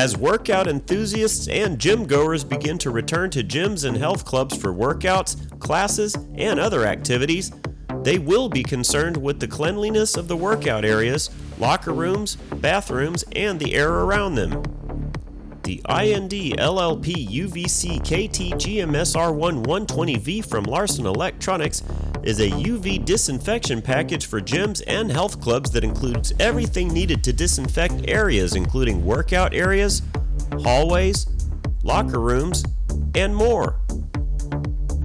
As workout enthusiasts and gym goers begin to return to gyms and health clubs for workouts, classes, and other activities, they will be concerned with the cleanliness of the workout areas, locker rooms, bathrooms, and the air around them. The IND LLP UVC KT GMSR1 120V from Larson Electronics is a UV disinfection package for gyms and health clubs that includes everything needed to disinfect areas including workout areas, hallways, locker rooms, and more.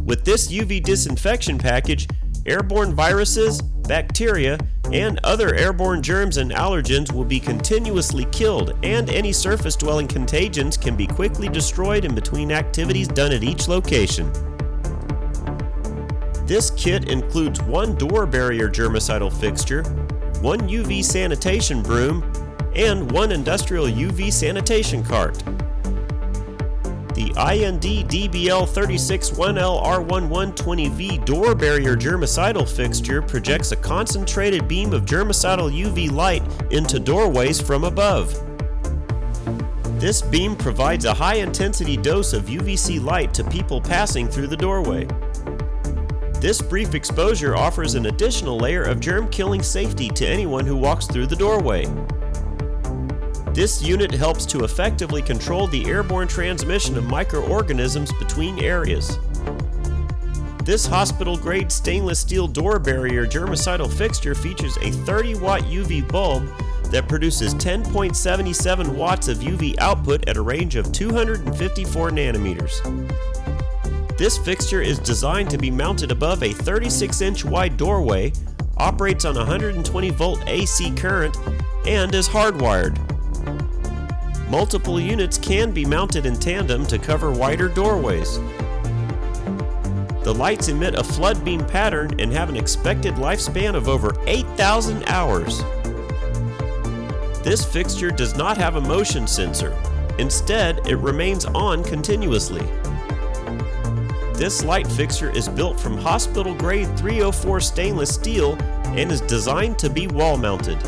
With this UV disinfection package, airborne viruses, bacteria, and other airborne germs and allergens will be continuously killed, and any surface-dwelling contagions can be quickly destroyed in between activities done at each location. This kit includes one door barrier germicidal fixture, one UV sanitation broom, and one industrial UV sanitation cart. The IND DBL361LR1120V door barrier germicidal fixture projects a concentrated beam of germicidal UV light into doorways from above. This beam provides a high-intensity dose of UVC light to people passing through the doorway. This brief exposure offers an additional layer of germ-killing safety to anyone who walks through the doorway. This unit helps to effectively control the airborne transmission of microorganisms between areas. This hospital-grade stainless steel door barrier germicidal fixture features a 30-watt UV bulb that produces 10.77 watts of UV output at a range of 254 nanometers. This fixture is designed to be mounted above a 36-inch wide doorway, operates on 120-volt AC current, and is hardwired. Multiple units can be mounted in tandem to cover wider doorways. The lights emit a flood beam pattern and have an expected lifespan of over 8,000 hours. This fixture does not have a motion sensor. Instead, it remains on continuously. This light fixture is built from hospital-grade 304 stainless steel and is designed to be wall-mounted.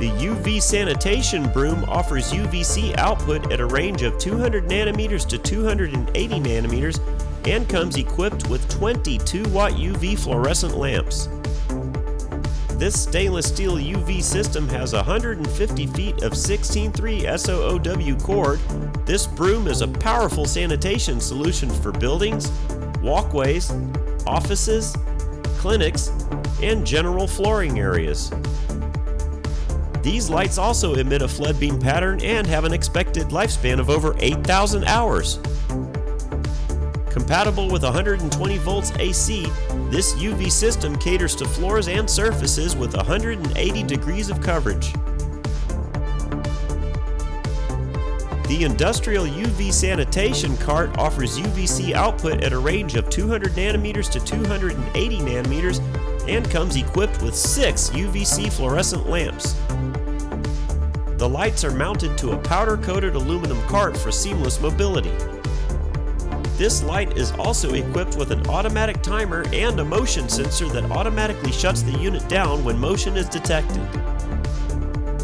The UV sanitation broom offers UVC output at a range of 200 nanometers to 280 nanometers and comes equipped with 22-watt UV fluorescent lamps. This stainless steel UV system has 150 feet of 16.3 SOOW cord. This broom is a powerful sanitation solution for buildings, walkways, offices, clinics, and general flooring areas. These lights also emit a flood beam pattern and have an expected lifespan of over 8,000 hours. Compatible with 120 volts AC, this UV system caters to floors and surfaces with 180 degrees of coverage. The industrial UV sanitation cart offers UVC output at a range of 200 nanometers to 280 nanometers and comes equipped with 6 UVC fluorescent lamps. The lights are mounted to a powder-coated aluminum cart for seamless mobility. This light is also equipped with an automatic timer and a motion sensor that automatically shuts the unit down when motion is detected.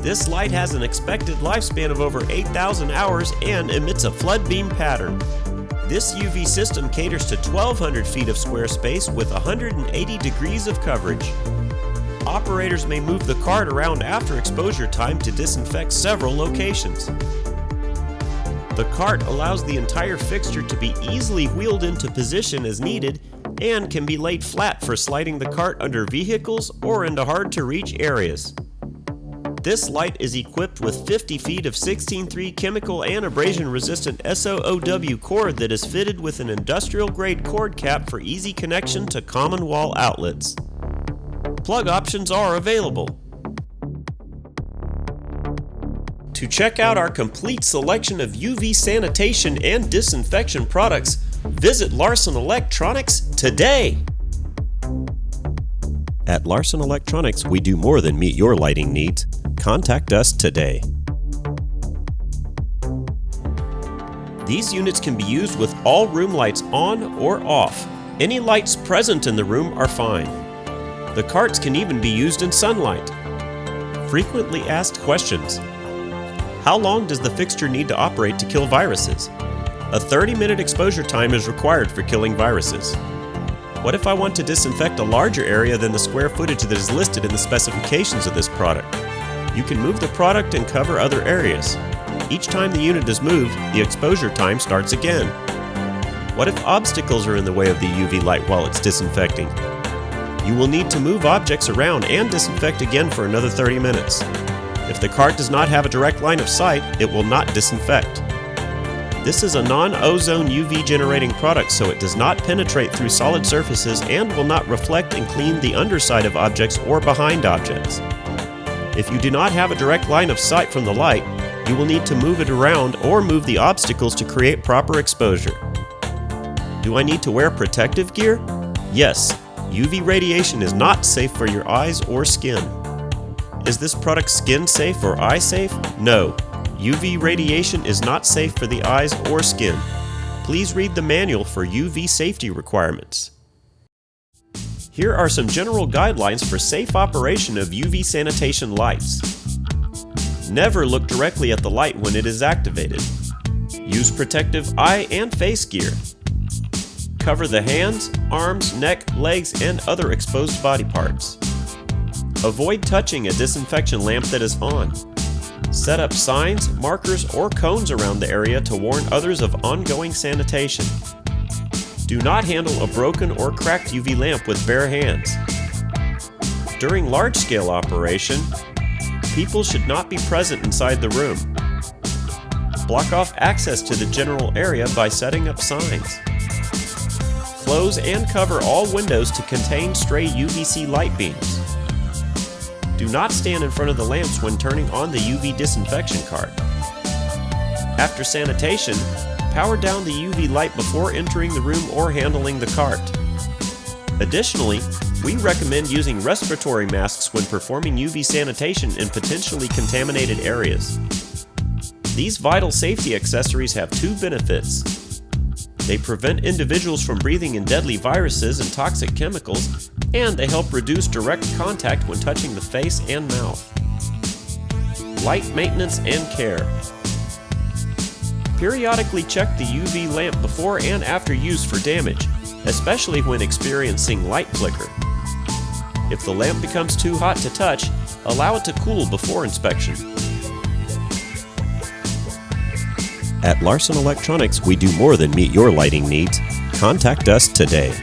This light has an expected lifespan of over 8,000 hours and emits a flood beam pattern. This UV system caters to 1,200 feet of square space with 180 degrees of coverage. Operators may move the cart around after exposure time to disinfect several locations. The cart allows the entire fixture to be easily wheeled into position as needed and can be laid flat for sliding the cart under vehicles or into hard-to-reach areas. This light is equipped with 50 feet of 16.3 chemical and abrasion-resistant SOOW cord that is fitted with an industrial-grade cord cap for easy connection to common wall outlets. Plug options are available. To check out our complete selection of UV sanitation and disinfection products, visit Larson Electronics today. At Larson Electronics, we do more than meet your lighting needs. Contact us today. These units can be used with all room lights on or off. Any lights present in the room are fine. The carts can even be used in sunlight. Frequently asked questions. How long does the fixture need to operate to kill viruses? A 30-minute exposure time is required for killing viruses. What if I want to disinfect a larger area than the square footage that is listed in the specifications of this product? You can move the product and cover other areas. Each time the unit is moved, the exposure time starts again. What if obstacles are in the way of the UV light while it's disinfecting? You will need to move objects around and disinfect again for another 30 minutes. If the cart does not have a direct line of sight, it will not disinfect. This is a non-ozone UV generating product, so it does not penetrate through solid surfaces and will not reflect and clean the underside of objects or behind objects. If you do not have a direct line of sight from the light, you will need to move it around or move the obstacles to create proper exposure. Do I need to wear protective gear? Yes, UV radiation is not safe for your eyes or skin. Is this product skin safe or eye safe? No. UV radiation is not safe for the eyes or skin. Please read the manual for UV safety requirements. Here are some general guidelines for safe operation of UV sanitation lights. Never look directly at the light when it is activated. Use protective eye and face gear. Cover the hands, arms, neck, legs, and other exposed body parts. Avoid touching a disinfection lamp that is on. Set up signs, markers, or cones around the area to warn others of ongoing sanitation. Do not handle a broken or cracked UV lamp with bare hands. During large-scale operation, people should not be present inside the room. Block off access to the general area by setting up signs. Close and cover all windows to contain stray UVC light beams. Do not stand in front of the lamps when turning on the UV disinfection cart. After sanitation, power down the UV light before entering the room or handling the cart. Additionally, we recommend using respiratory masks when performing UV sanitation in potentially contaminated areas. These vital safety accessories have two benefits. They prevent individuals from breathing in deadly viruses and toxic chemicals, and they help reduce direct contact when touching the face and mouth. Light maintenance and care. Periodically check the UV lamp before and after use for damage, especially when experiencing light flicker. If the lamp becomes too hot to touch, allow it to cool before inspection. At Larson Electronics, we do more than meet your lighting needs. Contact us today.